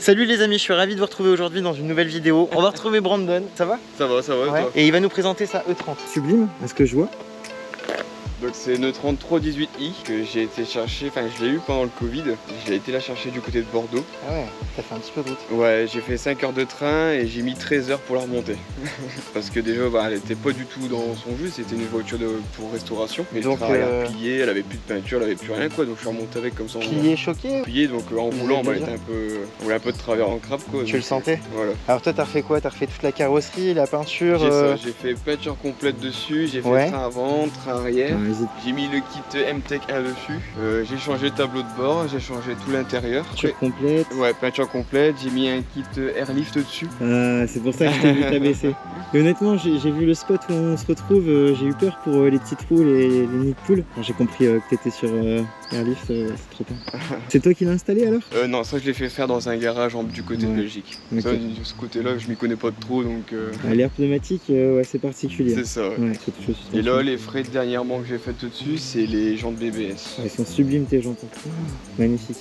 Salut les amis, je suis ravi de vous retrouver aujourd'hui dans une nouvelle vidéo. On va retrouver Brandon, ça va? Ça va, ouais. Toi. Et il va nous présenter sa E30. Sublime, est-ce que je vois? Donc c'est une E30 318i que j'ai été chercher, enfin je l'ai eu pendant le Covid. J'ai été la chercher du côté de Bordeaux. Ah ouais, ça fait un petit peu de route. Ouais, j'ai fait 5 heures de train et j'ai mis 13 heures pour la remonter. Parce que déjà, elle était pas du tout dans son jus, c'était une voiture pour restauration. Mais donc, le train a plié, elle avait plus de peinture, elle avait plus rien quoi, donc je suis remonté avec comme ça. Plié, choqué? Plié, donc en roulant, on était on voulait un peu de travers en crabe quoi. Tu le sentais? Voilà. Alors toi t'as refait quoi? T'as refait toute la carrosserie, la peinture? J'ai fait peinture complète dessus, j'ai fait train avant, train arrière. J'ai mis le kit MTech 1 dessus, j'ai changé le tableau de bord, j'ai changé tout l'intérieur. Peinture complète? Ouais, peinture complète, j'ai mis un kit Airlift dessus. C'est pour ça que je t'ai vu t'abaisser. Et honnêtement, j'ai vu le spot où on se retrouve, j'ai eu peur pour les petites poules et les nids de poules. J'ai compris que t'étais sur Airlift, c'est trop bien. C'est toi qui l'as installé alors? Non, ça je l'ai fait faire dans un garage du côté de Belgique. Okay. Ça, de ce côté-là, je m'y connais pas trop donc. L'air pneumatique, ouais, c'est particulier. C'est ça. Ouais. Et là, les frais dernièrement que j'ai fait au-dessus, c'est les jantes BBS. Elles sont sublimes tes jantes. Magnifique.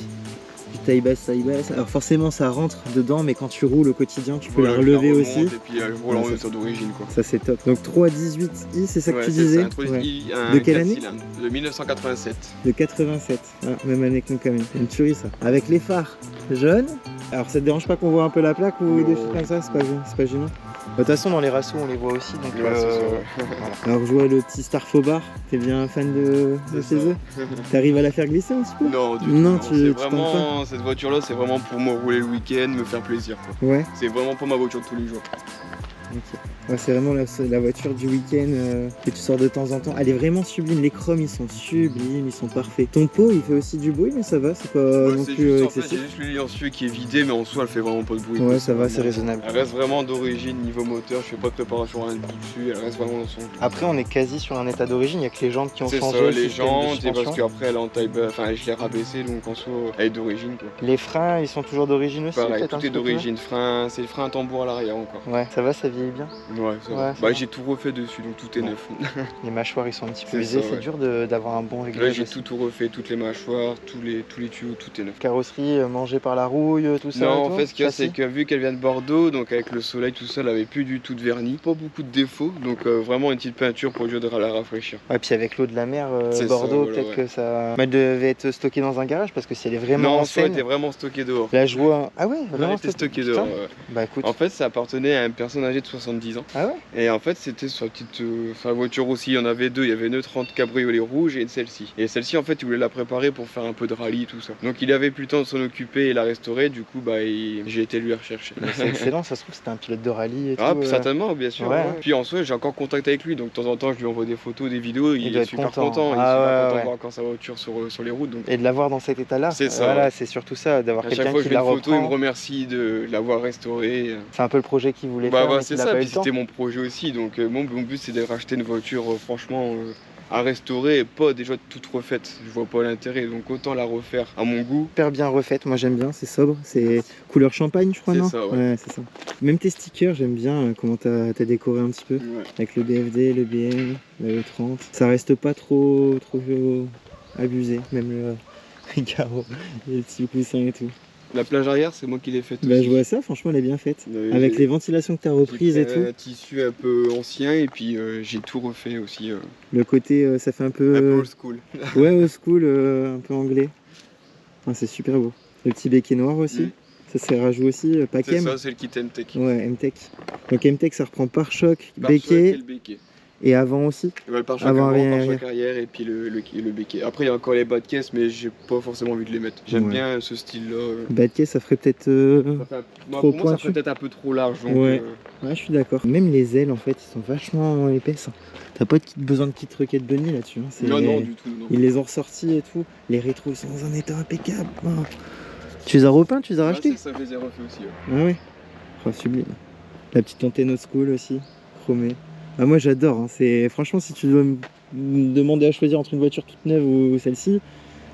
Du taille basse. Alors forcément ça rentre dedans, mais quand tu roules au quotidien, tu peux la relever aussi. Et puis je roule en moteur d'origine quoi. Ça c'est top. Donc 318i, c'est ça que tu disais? Un 318i, un de quelle année? De 1987. De 87. Ah, même année que nous quand même. Une tuerie ça. Avec les phares jaunes. Alors ça te dérange pas qu'on voit un peu la plaque ou des choses comme ça? C'est pas gênant. De toute façon dans les rassos on les voit aussi donc voilà. Alors je vois le petit Star Fobar, t'es bien fan de chez eux? T'arrives à la faire glisser un petit peu? Non du tout. Non, vraiment, cette voiture là c'est vraiment pour moi rouler le week-end, me faire plaisir quoi. Ouais. C'est vraiment pas ma voiture de tous les jours. Okay. Ouais, c'est vraiment la voiture du week-end que tu sors de temps en temps. Elle est vraiment sublime, les chromes ils sont sublimes, ils sont parfaits. Ton pot il fait aussi du bruit mais ça va, c'est pas non plus excessif. J'ai juste le liancieux qui est vidé mais en soi elle fait vraiment pas de bruit. Ouais ça va, c'est raisonnable. Elle reste vraiment d'origine niveau moteur, je fais pas de préparation rien dessus, elle reste vraiment dans son. Après on est quasi sur un état d'origine, il y a que les jantes qui ont changé. C'est ça, les jantes et parce qu'après elle est en taille, enfin je l'ai rabaissé donc en soi elle est d'origine quoi. Les freins ils sont toujours d'origine aussi? Pareil, tout est d'origine, c'est le frein à tambour à l'arrière encore. Ouais, ça va, ça vieillit bien? Ouais, ça va. J'ai tout refait dessus, donc tout est neuf. Les mâchoires ils sont un petit peu usés, c'est dur d'avoir un bon réglage. Là j'ai tout refait, toutes les mâchoires, tous les tuyaux, tout est neuf. Carrosserie mangée par la rouille, tout ça? Non, en fait ce qu'il y a c'est que vu qu'elle vient de Bordeaux, donc avec le soleil tout ça, elle avait plus du tout de vernis, pas beaucoup de défauts, donc vraiment une petite peinture pour lui de la rafraîchir. Ouais, puis avec l'eau de la mer, Bordeaux, peut-être que ça... Elle devait être stockée dans un garage parce que si elle est vraiment en elle était vraiment stockée dehors. Là je vois... Ah ouais, vraiment elle était stockée dehors. Bah écoute... En fait ça appartenait à une personne âgée de 70 ans. Ah ouais? Et en fait c'était sur la petite voiture aussi, il y en avait deux, il y avait une E30 cabriolet rouge et celle-ci. Et celle-ci en fait il voulait la préparer pour faire un peu de rallye tout ça. Donc il avait plus le temps de s'en occuper et la restaurer, du coup j'ai été lui rechercher. C'est excellent, ça se trouve c'était un pilote de rallye et tout. Ah certainement bien sûr. Ouais. Puis en soi j'ai encore contact avec lui, donc de temps en temps je lui envoie des photos, des vidéos, il est super content. Il est super content de voir encore sa voiture sur les routes. Donc... Et de l'avoir dans cet état là, c'est ça. Voilà, c'est surtout ça, d'avoir quelqu'un qui la reprend. Il me remercie de l'avoir restaurée. C'est un peu le projet qu'il voulait faire. Bah c'est ça, puis c'était mon projet aussi, donc mon but c'est de racheter une voiture franchement à restaurer et pas déjà toute refaite. Je vois pas l'intérêt, donc autant la refaire à mon goût. Super bien refaite, moi j'aime bien, c'est sobre, c'est couleur champagne je crois, non? C'est ça, ouais c'est ça. Même tes stickers, j'aime bien comment t'as décoré un petit peu, avec le BFD, le BM, la E30. Ça reste pas trop abusé, même les carreaux, les petits coussins et tout. La plage arrière, c'est moi qui l'ai faite. Bah, je vois ça, franchement, elle est bien faite. Avec les ventilations que tu as reprises et tout. Un tissu un peu ancien et puis j'ai tout refait aussi. Le côté, ça fait un peu. Un peu old school. Ouais, old school, un peu anglais. Ah, c'est super beau. Le petit béquet noir aussi. Ça c'est rajout aussi, Pacem. C'est ça, c'est le kit MTech. Ouais, MTech. Donc MTech, ça reprend pare-choc, béquet. Et avant aussi? Ouais, le pare-choc avant, pare-choc arrière et puis le béquet. Après il y a encore les bas de caisse mais j'ai pas forcément envie de les mettre. J'aime bien ce style là. Bas de caisse ça ferait peut-être trop pointu. Ça ferait peut-être un peu trop large. Donc, ouais, je suis d'accord. Même les ailes en fait ils sont vachement épaisses. T'as pas besoin de kit Rocket Bunny là-dessus. Non, non du tout. Non. Ils les ont ressortis et tout. Les rétros ils sont dans un état impeccable. Tu les as repeints, tu les as rachetés? Ça je les ai refait aussi. Ah ouais. Oh, sublime. La petite antenne old school aussi, chromée. Ah, moi j'adore, hein. Franchement si tu dois me demander à choisir entre une voiture toute neuve ou celle-ci,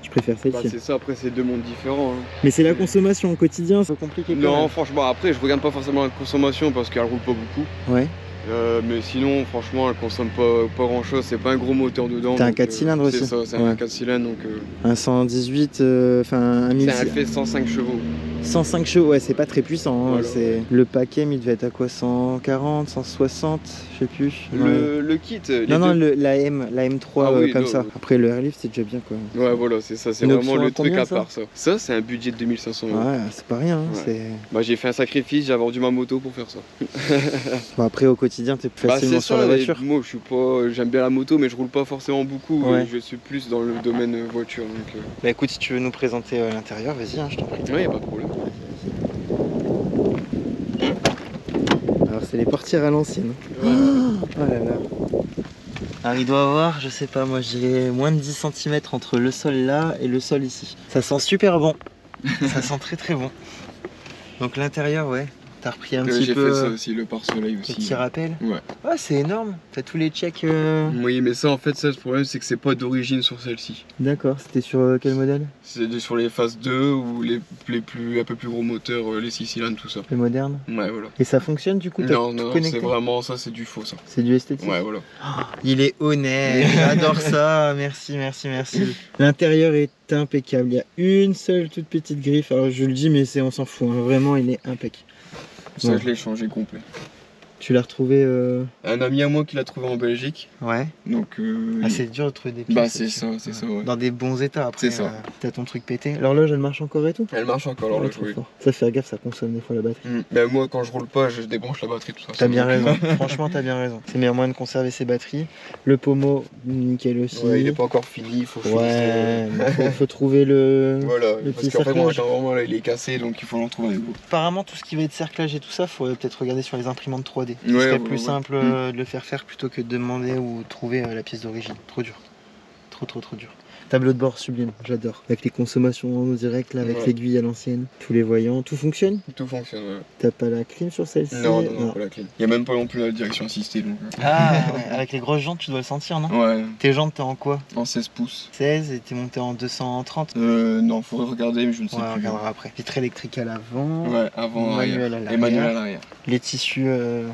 je préfère celle-ci. C'est ça, après c'est deux mondes différents. Hein. Mais c'est la consommation au quotidien, c'est compliqué. Non franchement après je regarde pas forcément la consommation parce qu'elle roule pas beaucoup. Ouais. Mais sinon, franchement, elle consomme pas grand chose. C'est pas un gros moteur dedans. T'as un 4 cylindres aussi. C'est ça, c'est un 4 cylindres. Donc, un 118, enfin un 1000. elle fait 105 chevaux. 105 chevaux, ouais, c'est pas très puissant. Hein, voilà. Le paquet, il devait être à quoi, 140, 160, je sais plus. Le kit. Non, la M3 comme ça. Après, le Airlift, c'est déjà bien quoi. Ouais, voilà, c'est ça. C'est vraiment le truc à part ça. Ça, c'est un budget de 2500 €. Ouais, c'est pas rien. Bah, j'ai fait un sacrifice, j'ai vendu ma moto pour faire ça. Bon, après, au quotidien, t'es plus facilement sur la voiture. Moi, j'aime bien la moto, mais je roule pas forcément beaucoup. Je suis plus dans le domaine voiture. Donc, Bah, écoute, si tu veux nous présenter l'intérieur, vas-y, hein, je t'en prie. Ouais, y a pas de problème. Alors, c'est les portières à l'ancienne. Oh là là. Alors, il doit avoir, je sais pas, moi, je dirais moins de 10 cm entre le sol là et le sol ici. Ça sent super bon. Ça sent très très bon. Donc, l'intérieur, ouais. T'as repris un petit peu. J'ai fait ça aussi, le pare-soleil aussi. Petit rappel. Ouais. Ouais, c'est énorme. T'as tous les checks. Oui, mais ça, en fait, le problème, c'est que c'est pas d'origine sur celle-ci. D'accord. C'était sur quel modèle? C'est sur les phases 2 ou un peu plus gros moteurs, les 6 cylindres, tout ça. Les modernes. Ouais, voilà. Et ça fonctionne du coup? Non, c'est vraiment ça, c'est du faux ça. C'est du esthétique. Ouais, voilà. Oh, il est honnête. J'adore ça. Merci. L'intérieur est impeccable. Il y a une seule toute petite griffe. Alors je le dis, mais on s'en fout. Hein. Vraiment, il est impeccable. Ça, je l'ai changé complet. Tu l'as retrouvé Un ami à moi qui l'a trouvé en Belgique. Ouais. Donc. C'est dur de trouver des pièces. Bah, c'est ça, ouais. Dans des bons états après. C'est ça. T'as ton truc pété. L'horloge, elle marche encore et tout? Elle marche encore, l'horloge, oui. Ça, faire gaffe, ça consomme des fois la batterie. Bah, moi, quand je roule pas, je débranche la batterie, tout ça. T'as bien raison. Franchement, t'as bien raison. C'est le meilleur moyen de conserver ses batteries. Le pommeau, nickel aussi. Ouais, il est pas encore fini, il faut faut trouver le. Voilà, le parce petit qu'en fait, moi, cerclage. vraiment, là, il est cassé, donc il faut en trouver un nouveau. Apparemment, tout ce qui va être cerclage et tout ça, faut peut-être regarder sur les imprimantes 3D. Ouais, Ce serait plus simple de le faire plutôt que de demander ou trouver la pièce d'origine. Trop dur. Trop dur. Tableau de bord sublime, j'adore. Avec les consommations en direct, là, avec l'aiguille à l'ancienne, tous les voyants, tout fonctionne? Tout fonctionne, ouais. T'as pas la clim sur celle-ci? Non, pas la clim. Il y a même pas non plus la direction assistée, donc. Ah, ouais. Avec les grosses jantes, tu dois le sentir, non? Ouais. Tes jantes, t'es en quoi? En 16 pouces. 16 et t'es monté en 230? Non, faudrait regarder, mais je ne sais plus. On regardera après. Vitre électrique à l'avant. Ouais, avant, manuel à l'arrière. Et manuel à l'arrière. Les tissus,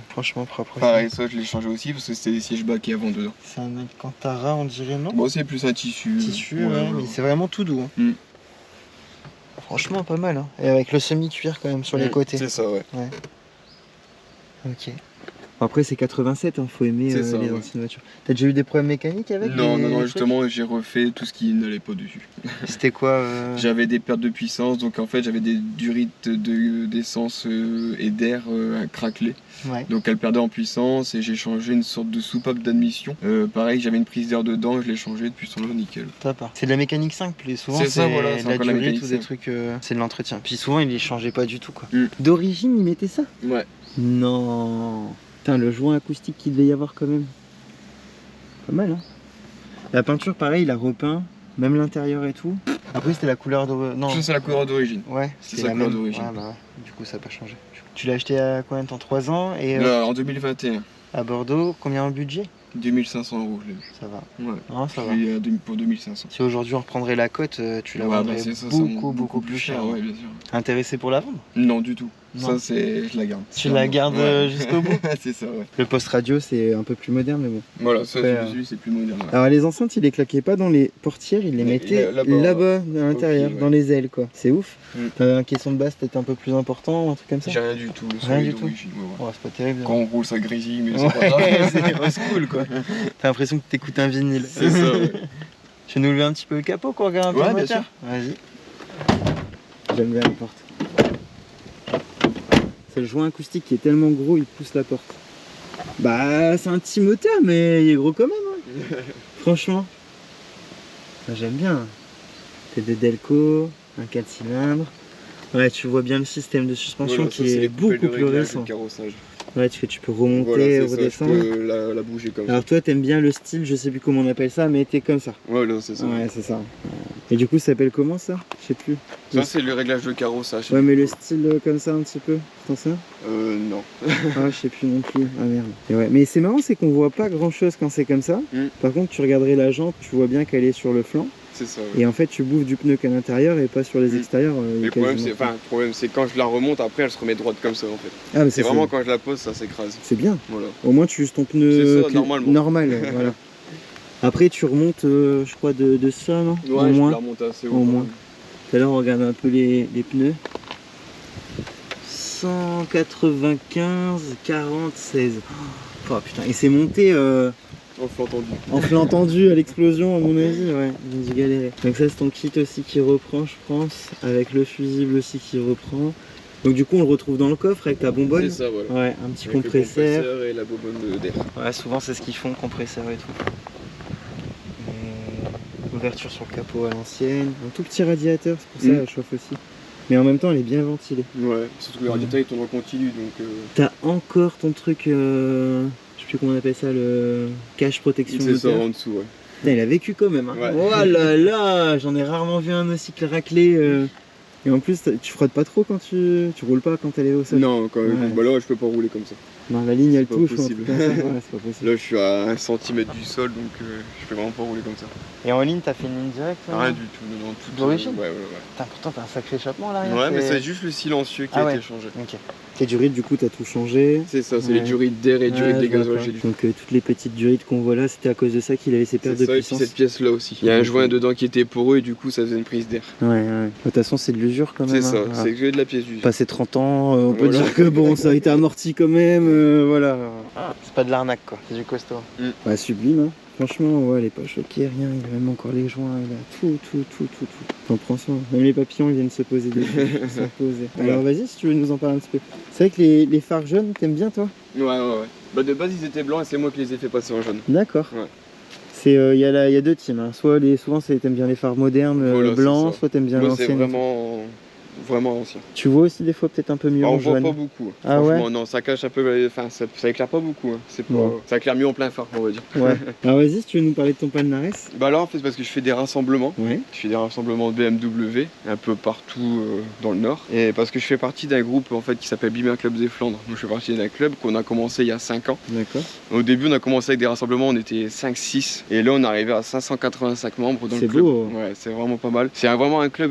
franchement propres. Pareil, ça, je l'ai changé aussi parce que c'était des sièges baquets avant dedans. C'est un Alcantara, on dirait, non? Bon, c'est plus un tissu. Ouais, mais c'est vraiment tout doux. Hein. Franchement, pas mal. Hein. Et avec le semi-cuir quand même sur les côtés. C'est ça, ouais. Ok. Après, c'est 87, faut aimer les anciennes voitures. T'as déjà eu des problèmes mécaniques avec? Non, justement, j'ai refait tout ce qui n'allait pas dessus. C'était quoi J'avais des pertes de puissance, donc en fait, j'avais des durites d'essence et d'air craquelées. Ouais. Donc elle perdait en puissance et j'ai changé une sorte de soupape d'admission. Pareil, j'avais une prise d'air dedans, je l'ai changé depuis son lot nickel. C'est de la mécanique simple, et souvent c'est de la durite ou des trucs, c'est de l'entretien. Puis souvent, il les changeait pas du tout, quoi. D'origine, il mettait ça? Ouais. Non. Putain, le joint acoustique qu'il devait y avoir quand même. Pas mal, hein. La peinture, pareil, il a repeint, même l'intérieur et tout. Après, c'était la couleur d'origine. Non. Ça, c'est la couleur d'origine. Ouais, c'est sa couleur d'origine. Ouais, bah, du coup, ça n'a pas changé. Tu l'as acheté à combien de temps? 3 ans et en 2021. À Bordeaux, combien en budget? 2500 €, je l'ai vu. Ça va. Ouais. Non, ça va. Pour 2500. Si aujourd'hui on reprendrait la cote, tu la vendrais beaucoup plus cher. Ouais, bien sûr. Intéressé pour la vendre? Non, du tout. Non. Ça, je la garde. Tu la gardes jusqu'au bout? C'est ça, ouais. Le poste radio, c'est un peu plus moderne, mais bon. Voilà, ça, c'est plus moderne. Ouais. Alors, les enceintes, il les claquait pas dans les portières, il les mettait là-bas, à l'intérieur, dans les ailes, quoi. C'est ouf. T'as un caisson de basse peut-être un peu plus important, un truc comme ça? J'ai rien du tout. Rien du tout. Ouais. C'est pas terrible. Quand on roule, ça grésille, mais c'est pas grave. C'est cool, quoi. T'as l'impression que t'écoutes un vinyle. C'est ça, ouais. Tu veux nous lever un petit peu le capot qu'on regarde un peu le moteur? Bien sûr. Vas-y. J'aime bien la porte. C'est le joint acoustique qui est tellement gros, il pousse la porte. Bah, c'est un petit moteur, mais il est gros quand même. Hein. Franchement. Bah, j'aime bien. T'es de Delco, un 4 cylindres. Ouais, tu vois bien le système de suspension qui est beaucoup plus récent. Ouais, tu peux remonter, redescendre. Je peux la bouger comme ça. Alors toi, t'aimes bien le style, je sais plus comment on appelle ça, mais t'es comme ça. Voilà, c'est ça. Ouais, c'est ça. Et du coup, ça s'appelle comment ça? Je sais plus. Ça, c'est le réglage de carrossage. Ouais, mais le style comme ça un petit peu, c'est ça? Non. Ah, je sais plus non plus. Ah merde. Et ouais. Mais c'est marrant, c'est qu'on voit pas grand chose quand c'est comme ça. Par contre, tu regarderais la jante, tu vois bien qu'elle est sur le flanc. C'est ça. Ouais. Et en fait, tu bouffes du pneu qu'à l'intérieur et pas sur les extérieurs. Le problème, c'est quand je la remonte, après, elle se remet droite comme ça, en fait. Ah, mais c'est vraiment quand je la pose, ça s'écrase. C'est bien. Voilà. Au moins, tu uses ton pneu normal. Voilà. Après, tu remontes, je crois, de ça, non? Ouais, je la remonte assez haut. Au moins. Tout à l'heure, on regarde un peu les pneus. 195, 40, 16. Oh putain, et c'est monté en flux tendu à l'explosion, à mon avis, ouais, ils ont dû galérer. Donc ça, c'est ton kit aussi qui reprend, je pense, avec le fusible aussi qui reprend. Donc du coup, on le retrouve dans le coffre avec ta bonbonne. C'est ça, voilà. Ouais, un petit compresseur. Et la bonbonne d'air. Ouais, souvent c'est ce qu'ils font, le compresseur et tout. Ouverture sur le capot à l'ancienne, un tout petit radiateur, c'est pour ça elle chauffe aussi. Mais en même temps, elle est bien ventilée. Ouais, surtout que le radiateur il tourne en continu, donc... T'as encore ton truc, je sais plus comment on appelle ça, le cache protection moteur. C'est ça, en dessous, ouais. Putain, il a vécu quand même, hein. Ouais. Oh là là, j'en ai rarement vu un aussi raclé. Et en plus, tu frottes pas trop quand tu roules pas quand elle est au sol. Non, quand même. Bah là, je peux pas rouler comme ça. Non, la ligne elle touche. Ouais, c'est pas possible. Là, je suis à 1 cm du sol, donc je peux vraiment pas rouler comme ça. Et en ligne, t'as fait une ligne directe? Rien du tout, non, tout d'origine. Ouais. Putain, pourtant, t'as un sacré échappement là. Ouais, mais c'est juste le silencieux qui a été changé. Ok. Tes durites, du coup, t'as tout changé. C'est ça, c'est les durites d'air et durites des gasoil. Donc, toutes les petites durites qu'on voit là, c'était à cause de ça qu'il avait ses pertes de puissance. Et puis cette pièce là aussi. Il y a un joint dedans qui était poreux et du coup, ça faisait une prise d'air. Ouais. De toute façon, c'est de l'usure quand même. C'est ça, c'est que de la pièce d'usure. Passé 30 ans, on peut dire que bon, ça a été amorti quand même. Voilà. C'est pas de l'arnaque quoi, c'est du costaud. Ouais, sublime, hein. Franchement, ouais, elle est pas choquée, rien, il a même encore les joints, il a tout. T'en prends soin. Même les papillons, ils viennent se poser dessus. Alors vas-y, si tu veux nous en parler un petit peu. C'est vrai que les phares jaunes, t'aimes bien toi? Ouais. Bah de base, ils étaient blancs et c'est moi qui les ai fait passer en jaune. D'accord. Ouais. Il y a deux teams, hein. Souvent t'aimes bien les phares modernes, blancs, soit t'aimes bien l'ancienne. C'est vraiment ancien. Tu vois aussi des fois peut-être un peu mieux en jaune. On voit pas beaucoup. Ah ouais? Non, ça cache un peu, enfin ça éclaire pas beaucoup. Hein. Ça éclaire mieux en plein phare, on va dire. Ouais. Alors vas-y, si tu veux nous parler de ton palmarès. Bah là en fait c'est parce que je fais des rassemblements. Ouais. Je fais des rassemblements de BMW un peu partout dans le nord. Et parce que je fais partie d'un groupe en fait qui s'appelle Bimer Club des Flandres. Donc je fais partie d'un club qu'on a commencé il y a 5 ans. D'accord. Au début on a commencé avec des rassemblements, on était 5-6 et là on est arrivé à 585 membres dans le club. C'est beau. Ouais, c'est vraiment pas mal. C'est vraiment un club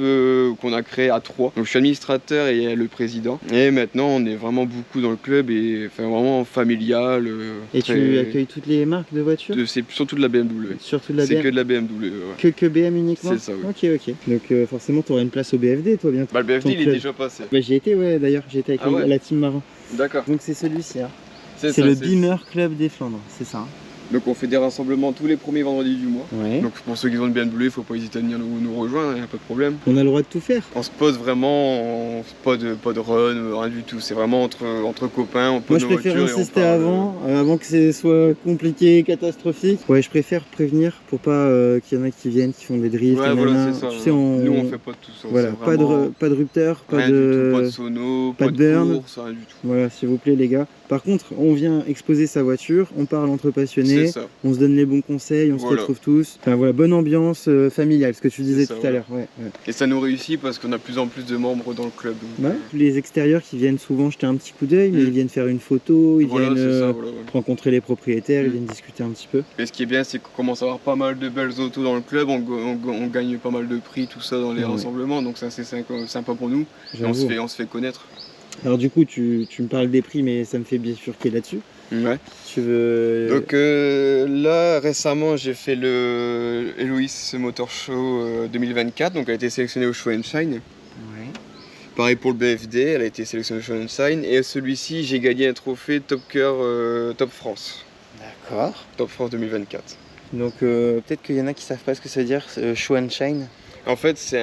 qu'on a créé à 3. Donc je suis administrateur et le président. Et maintenant on est vraiment beaucoup dans le club et enfin, vraiment familial. Et tu accueilles toutes les marques de voitures? C'est surtout de la BMW. Surtout de la BMW. C'est que de la BMW. Ouais. Que BM uniquement? C'est ça, oui. Ok. Donc forcément tu auras une place au BFD toi bientôt. Bah le BFD il est déjà passé. Bah j'y étais d'ailleurs, j'étais avec la team Marin. D'accord. Donc c'est celui-ci. Hein. C'est le Bimer Club des Flandres, c'est ça. Hein. Donc on fait des rassemblements tous les premiers vendredis du mois. Ouais. Donc pour ceux qui ont une BMW, faut pas hésiter à venir nous rejoindre, y a pas de problème. On a le droit de tout faire. On se pose vraiment, pas de run, rien du tout. C'est vraiment entre copains, on pose nos voitures. Moi je préfère insister avant que ce soit compliqué, catastrophique. Ouais, je préfère prévenir pour pas qu'il y en a qui viennent, qui font des drifts. Ouais, voilà, c'est ça. Tu sais, nous on fait pas de tout ça. Voilà, vraiment... pas de rupteur, pas de sono, pas de burn, course, rien du tout. Voilà, s'il vous plaît les gars. Par contre, on vient exposer sa voiture, on parle entre passionnés, on se donne les bons conseils, on se retrouve tous. Enfin voilà, bonne ambiance familiale, ce que tu disais tout à l'heure. Ouais. Et ça nous réussit parce qu'on a de plus en plus de membres dans le club. Donc, les extérieurs qui viennent souvent jeter un petit coup d'œil, mais ils viennent faire une photo, ils viennent rencontrer les propriétaires, ils viennent discuter un petit peu. Et ce qui est bien, c'est qu'on commence à avoir pas mal de belles autos dans le club, on gagne pas mal de prix, tout ça dans les rassemblements, donc ça c'est sympa pour nous. Et on se fait connaître. Alors du coup, tu me parles des prix, mais ça me fait bifurquer là-dessus. Ouais. Tu veux... Donc là, récemment, j'ai fait le Eloïs Motor Show 2024, donc elle a été sélectionnée au Show & Shine. Ouais. Pareil pour le BFD, elle a été sélectionnée au Show & Shine. Et celui-ci, j'ai gagné un trophée Top Car Top France. D'accord. Top France 2024. Donc peut-être qu'il y en a qui savent pas ce que ça veut dire, Show & Shine. En fait, c'est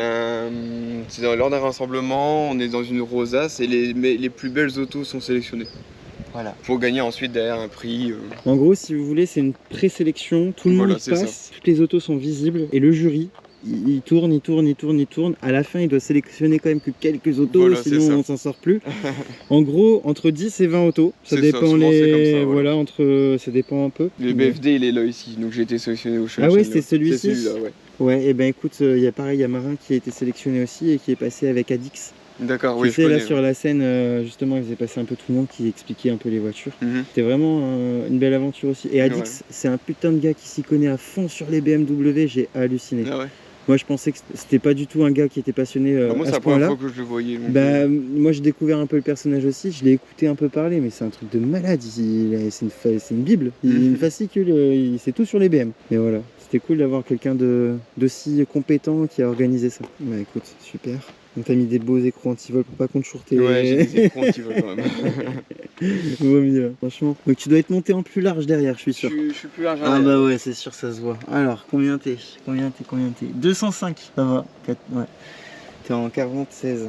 lors d'un rassemblement, on est dans une rosace et les plus belles autos sont sélectionnées. Voilà. Pour gagner ensuite derrière un prix. En gros, si vous voulez, c'est une présélection, tout le monde passe, toutes les autos sont visibles et le jury, il tourne. À la fin, il doit sélectionner quand même que quelques autos, sinon on s'en sort plus. En gros, entre 10 et 20 autos, ça dépend ça dépend un peu. Le BFD, il est là ici, donc j'ai été sélectionné au Show. Ah ouais, c'est celui-ci. C'est celui-là, ouais. Ouais, et ben écoute, il y a Marin qui a été sélectionné aussi et qui est passé avec Adix. D'accord, oui. Tu sais, là sur la scène, justement, il faisait passer un peu tout le monde qui expliquait un peu les voitures. C'était vraiment une belle aventure aussi. Et Adix, c'est un putain de gars qui s'y connaît à fond sur les BMW, j'ai halluciné. Ah ouais. Moi je pensais que c'était pas du tout un gars qui était passionné Moi, à c'est ce la première point-là. fois que je le voyais. Donc, Bah, moi j'ai découvert un peu le personnage aussi, je l'ai écouté un peu parler, mais c'est un truc de malade. C'est une bible, une fascicule, il sait tout sur les BM. Mais voilà, c'était cool d'avoir quelqu'un d'aussi compétent qui a organisé ça. Bah écoute, super. Donc t'as mis des beaux écrans anti-vol pour pas qu'on te choure tes... Ouais, j'ai des écrans qui veulent quand même. Vaut mieux, franchement. Donc tu dois être monté en plus large derrière, je suis sûr. Je suis plus large. Ah bah ouais, c'est sûr, ça se voit. Alors, combien t'es 205, ça va. Ouais. T'es en 40-16.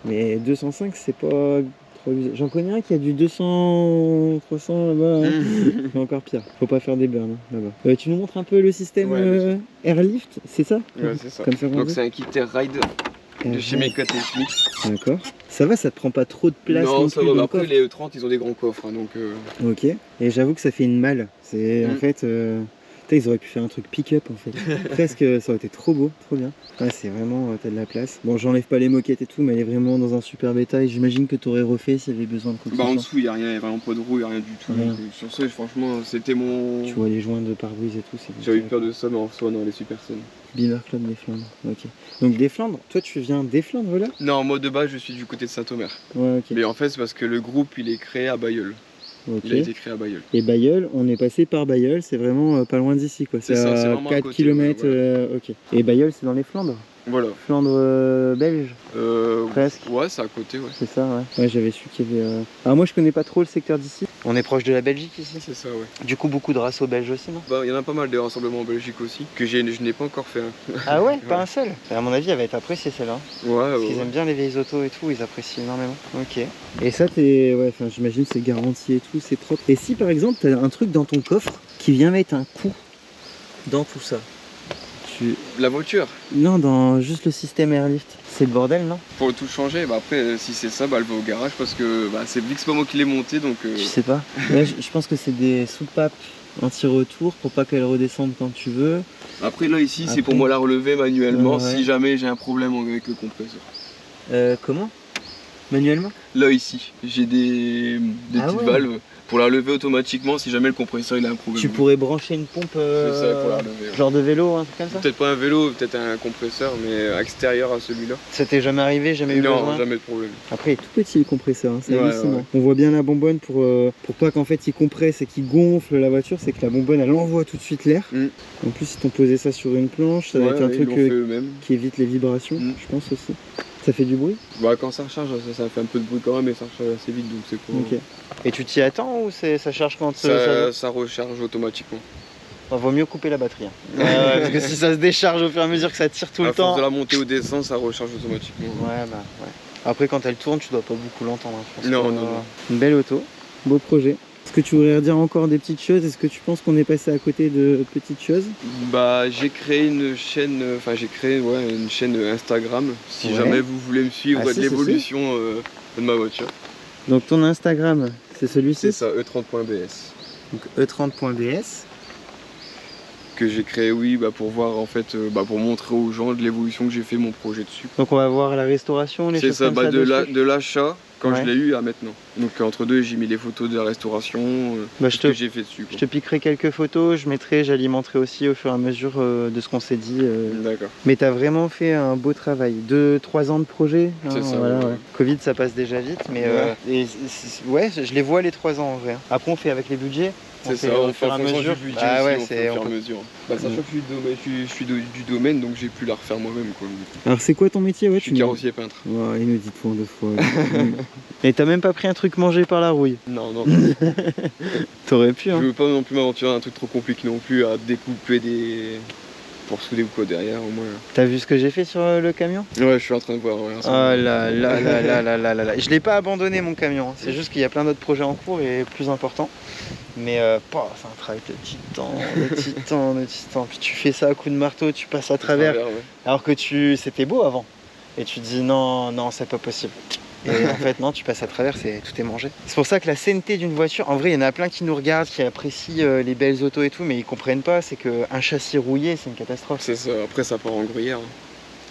Mais 205, c'est pas trop abusé. J'en connais un qui a du 200, 300 là-bas. Hein. C'est encore pire. Faut pas faire des burns hein, là-bas. Tu nous montres un peu le système Airlift, c'est ça? Ouais, c'est ça. Comme ça qu'on Donc dit c'est un kit Air Ride de chez Mecatechnics. D'accord. Ça va, ça te prend pas trop de place Non, ça plus va. dans le Après, coffre. les E30, ils ont des grands coffres. Hein, donc, Ok. Et j'avoue que ça fait une malle. C'est en fait... Putain, ils auraient pu faire un truc pick-up en fait. Presque, ça aurait été trop beau, trop bien. Ouais, c'est vraiment, t'as de la place. Bon, j'enlève pas les moquettes et tout, mais elle est vraiment dans un superbe état et j'imagine que t'aurais refait s'il y avait besoin de quoi que ce en soit. dessous, il n'y a rien, il n'y a vraiment pas de roue, il n'y a rien du tout. Rien. Donc, sur ça, franchement, c'était mon. Tu vois les joints de pare-brise et tout, c'est... J'avais eu peur de ça, mais en soi, non, elle est super saine. Beaver Club des Flandres, ok. Donc des Flandres, toi tu viens des Flandres là? Non, moi de base, je suis du côté de Saint-Omer. Ouais, ok. Mais en fait, c'est parce que le groupe, il est créé à Bailleul. Ok. Il a été créé à Bailleul. Et Bailleul, on est passé par Bailleul, c'est vraiment pas loin d'ici quoi. C'est ça, c'est à vraiment à 4 côté, km, ouais, ok. Et Bailleul, c'est dans les Flandres? Voilà. Flandre belge? Presque. Ouais, c'est à côté, ouais. C'est ça, ouais. Ouais, j'avais su qu'il y avait... Alors moi, je connais pas trop le secteur d'ici. On est proche de la Belgique ici. C'est ça, ouais. Du coup, beaucoup de raceaux belges aussi, non? Bah, il y en a pas mal des rassemblements en Belgique aussi, que je n'ai pas encore fait un. Ah ouais? Pas un seul? À mon avis, elle va être appréciée celle-là. Ouais, Parce qu'ils aiment bien les vieilles autos et tout, ils apprécient énormément. Ok. Et ça, t'es... Ouais, enfin, j'imagine c'est garanti et tout, c'est propre. Et si, par exemple, t'as un truc dans ton coffre qui vient mettre un coup dans tout ça? La voiture, Non, dans juste le système Airlift. C'est le bordel, non? pour tout changer, bah après, si c'est ça, bah elle va au garage parce que bah, c'est vu que c'est pas moi qui l'ai monté donc. Je sais pas. Ouais, je pense que c'est des soupapes anti-retour pour pas qu'elles redescendent quand tu veux. Après, là, ici, c'est Après- pour moi la relever manuellement Ouais. si jamais j'ai un problème avec le compresseur. Comment? Manuellement? Là, ici, j'ai des Ah petites ouais. valves pour la lever automatiquement si jamais le compresseur il a un problème. Tu pourrais brancher une pompe C'est ça, pour la relever. Ouais. genre de vélo, un truc comme ça? Peut-être pas un vélo, peut-être un compresseur, mais extérieur à celui-là. Ça t'est jamais arrivé, jamais eu Non, besoin? jamais de problème. Après, il est tout petit le compresseur, hein, c'est Ouais, hallucinant. ouais. On voit bien la bonbonne pour pas qu'en fait il compresse et qu'il gonfle la voiture, c'est que la bonbonne elle envoie tout de suite l'air. Mm. En plus, si t'ont posé ça sur une planche, ça va être un ils truc l'ont fait eux-mêmes. qui évite les vibrations, Mm. je pense aussi. Ça fait du bruit? Bah, quand ça recharge, ça fait un peu de bruit quand même, mais ça recharge assez vite donc c'est cool. Ok. Et tu t'y attends ou ça charge quand Ça recharge automatiquement. Vaut mieux couper la batterie. Hein. Parce que si ça se décharge au fur et à mesure que ça tire tout À le force temps. de la montée ou descendre, ça recharge automatiquement. Ouais, bah ouais. Après, quand elle tourne, tu dois pas beaucoup l'entendre. Hein, je pense Non, que, non, non. Une belle auto, beau projet. Est-ce que tu voudrais dire encore des petites choses? Est-ce que tu penses qu'on est passé à côté de petites choses? Bah, j'ai créé une chaîne, une chaîne Instagram. Si Ouais. jamais vous voulez me suivre Ah, de si, l'évolution de ma voiture. Donc ton Instagram, c'est celui-ci? C'est ça, e30.bs. Donc e30.bs. Que j'ai créé, oui, bah, pour voir en fait, pour montrer aux gens de l'évolution que j'ai fait mon projet dessus. Donc on va voir la restauration, les C'est choses ça, comme bah, ça dessus. de l'achat quand Ouais. je l'ai eu à maintenant. Donc entre deux, j'ai mis les photos de la restauration, Bah, ce que j'ai fait dessus. Je te piquerai quelques photos, j'alimenterai aussi au fur et à mesure de ce qu'on s'est dit. D'accord. Mais t'as vraiment fait un beau travail. 2-3 ans de projet. Hein, C'est ça, voilà, ouais. ouais. Covid, ça passe déjà vite, mais ouais, je les vois les 3 ans en vrai. Après, on fait avec les budgets. C'est ça, on fait en fonction du budget Ah aussi, ouais, on fait au fur et à mesure. Bah, sachant que je suis du domaine, donc j'ai pu la refaire moi-même, quoi. Alors, c'est quoi ton métier? Ouais, Je suis carrossier peintre. Ouais, il nous dit tout en 2 fois. Et t'as même pas pris un truc mangé par la rouille? Non, non. T'aurais pu, Je hein. veux pas non plus m'aventurer dans un truc trop compliqué non plus, à découper des... pour souder ou quoi derrière, au moins. T'as vu ce que j'ai fait sur le camion? Ouais, je suis en train de voir. Ouais, Oh là là là là là là là là. Je l'ai pas abandonné mon camion, hein. C'est juste qu'il y a plein d'autres projets en cours et plus importants. Mais c'est un travail de titan, de titan, de titan. Puis tu fais ça à coup de marteau, tu passes à travers. ouais. Alors que c'était beau avant. Et tu te dis non, non, c'est pas possible. Et en fait non, tu passes à travers, tout est mangé. C'est pour ça que la sainteté d'une voiture, en vrai il y en a plein qui nous regardent, qui apprécient les belles autos et tout, mais ils comprennent pas, c'est qu'un châssis rouillé c'est une catastrophe. C'est ça, après ça part en gruyère.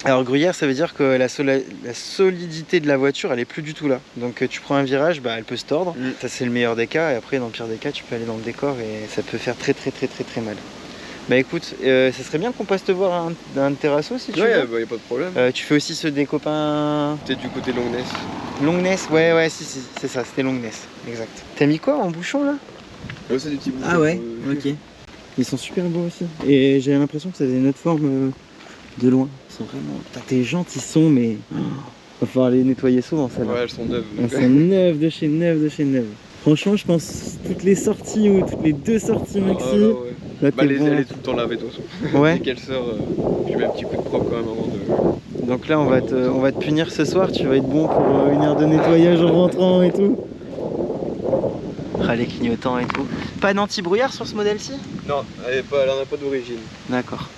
Alors gruyère, ça veut dire que la solidité de la voiture, elle est plus du tout là. Donc tu prends un virage, bah, elle peut se tordre. Ça c'est le meilleur des cas. Et après, dans le pire des cas, tu peux aller dans le décor et ça peut faire très très très très très mal. Bah écoute, ça serait bien qu'on passe te voir un de tes rassos si tu veux. Ouais, bah, y a pas de problème. Tu fais aussi ceux des copains... Peut-être du côté Longness. Longness, ouais, si, c'est ça, c'était Longness, exact. T'as mis quoi en bouchon là? Ouais, c'est des petits bouchons. Ah ouais, ok. Ils sont super beaux aussi. Et j'ai l'impression que ça faisait une autre forme de loin. Ils sont vraiment... Putain, tes jantes, ils sont, mais... va falloir les nettoyer souvent, celles-là. Ouais, elles sont neuves. Elles sont neuves de chez neuves de chez neuves. Franchement, je pense toutes les sorties ou toutes les 2 sorties maxi. Ah, ouais. Là, Bah, elle est tout le temps lavée de toute façon. Ouais. Dès qu'elle sort, je mets un petit coup de propre quand même avant de... Donc là, on va te punir ce soir. Tu vas être bon pour 1 heure de nettoyage en rentrant et tout. Ah, les clignotants et tout. Pas d'anti-brouillard sur ce modèle-ci? Non, elle en a pas d'origine. D'accord.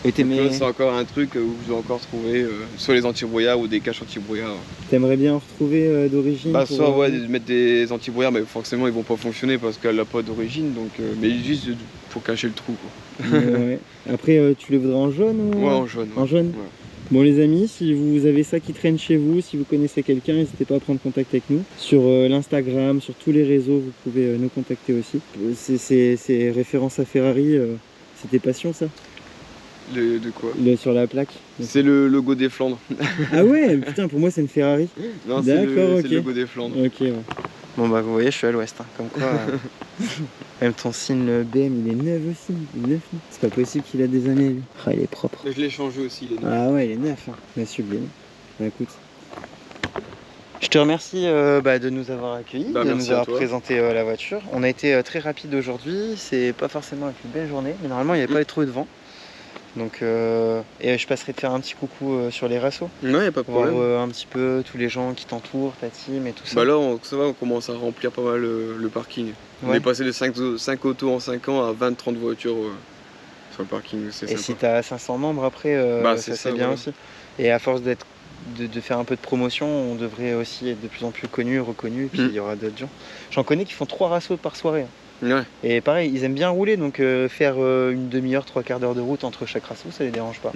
Et t'aimais... C'est encore un truc où je dois encore trouver soit les anti-brouillards ou des caches anti-brouillard. T'aimerais bien en retrouver d'origine? Bah soit ouais, mettre des anti-brouillards, mais forcément ils vont pas fonctionner parce qu'elle n'a pas d'origine, donc mais juste pour cacher le trou quoi. Ouais. Après tu les voudrais en jaune ou... Ouais, en jaune. En jaune ouais. Bon les amis, si vous avez ça qui traîne chez vous, si vous connaissez quelqu'un, n'hésitez pas à prendre contact avec nous. Sur l'Instagram, sur tous les réseaux, vous pouvez nous contacter aussi. C'est référence à Ferrari, c'était passion ça? De quoi? Sur la plaque. C'est le logo des Flandres. Ah ouais, putain, pour moi c'est une Ferrari. Non, c'est d'accord, ok. le logo des Flandres. Ok, ouais. Bon bah vous voyez, je suis à l'ouest, hein, comme quoi. Même ton signe, le BM, il est neuf aussi. Il est neuf. C'est pas possible qu'il a des années lui. Ah, il est propre. Je l'ai changé aussi, il est neuf. Ah ouais, il est neuf. Hein. Bah, sublime. Bah écoute. Je te remercie de nous avoir accueillis, de nous avoir présenté la voiture. On a été très rapide aujourd'hui. C'est pas forcément une belle journée, mais normalement il n'y avait pas trop de vent. Donc et je passerai te faire un petit coucou sur les rassos. Ouais, y a pas de problème. Voir un petit peu tous les gens qui t'entourent, ta team et tout ça. Bah là, ça va, on commence à remplir pas mal le parking. Ouais. On est passé de 5 autos en 5 ans à 20-30 voitures sur le parking. Et sympa. Si t'as 500 membres après, ça c'est bien aussi. Et à force de faire un peu de promotion, on devrait aussi être de plus en plus connu, reconnu, et puis il y aura d'autres gens. J'en connais qui font 3 rassos par soirée. Ouais. Et pareil, ils aiment bien rouler, donc faire une demi-heure, 3/4 d'heure de route entre chaque rasso, ça les dérange pas.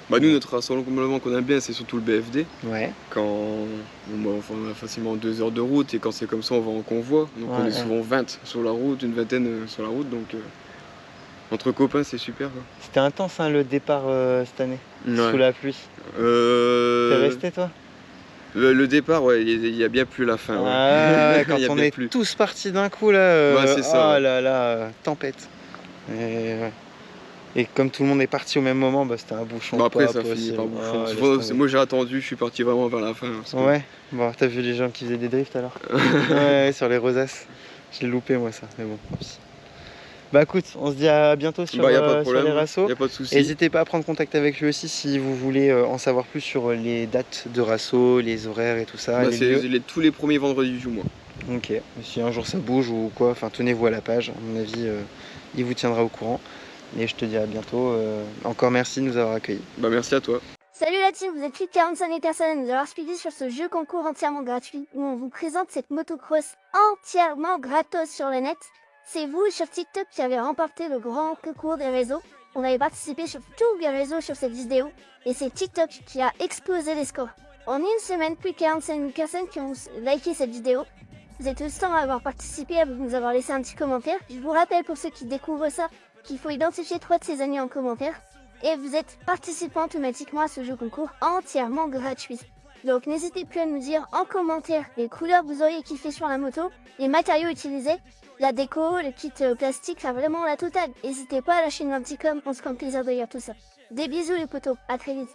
Bah nous, notre rassemblement qu'on aime bien, c'est surtout le BFD. Ouais. Quand on a facilement 2 heures de route, et quand c'est comme ça, on va en convoi. Donc on est souvent 20 sur la route, une vingtaine sur la route, donc entre copains, c'est super. C'était intense hein, le départ cette année, sous la pluie. T'es resté toi? Le départ, ouais, il y a bien plus la fin. Ouais. Ah ouais, quand on est tous partis d'un coup là, ouais, c'est ça. Oh là là, tempête. Et comme tout le monde est parti au même moment, bah, c'était un bouchon. Bah après, ça finit par bouchon. Moi, j'ai attendu, je suis parti vraiment vers la fin. Ouais, bon, t'as vu les gens qui faisaient des drifts alors? Ouais, sur les rosaces. J'ai loupé moi ça, mais bon. Bah écoute, on se dit à bientôt sur les rassos. Y a pas de souci. N'hésitez pas à prendre contact avec lui aussi si vous voulez en savoir plus sur les dates de rassos, les horaires et tout ça. Bah, c'est tous les premiers vendredis du mois. Ok, si un jour ça bouge ou quoi, enfin tenez-vous à la page, à mon avis il vous tiendra au courant. Et je te dis à bientôt. Encore merci de nous avoir accueillis. Bah merci à toi. Salut la team, vous êtes plus de 45 000 personnes à nous avoir suivis sur ce jeu concours entièrement gratuit où on vous présente cette motocross entièrement gratos sur le net. C'est vous sur TikTok qui avez remporté le grand concours des réseaux. On avait participé sur tous les réseaux sur cette vidéo et c'est TikTok qui a explosé les scores. En une semaine, plus de 45 000 personnes qui ont liké cette vidéo. Vous êtes tous temps à avoir participé, à nous avoir laissé un petit commentaire. Je vous rappelle pour ceux qui découvrent ça qu'il faut identifier 3 de ses amis en commentaire. Et vous êtes participant automatiquement à ce jeu concours entièrement gratuit. Donc n'hésitez plus à nous dire en commentaire les couleurs que vous auriez kiffé sur la moto, les matériaux utilisés, la déco, le kit plastique, enfin vraiment la totale. N'hésitez pas à lâcher une petit com, on se prend plaisir de lire tout ça. Des bisous les potos, à très vite.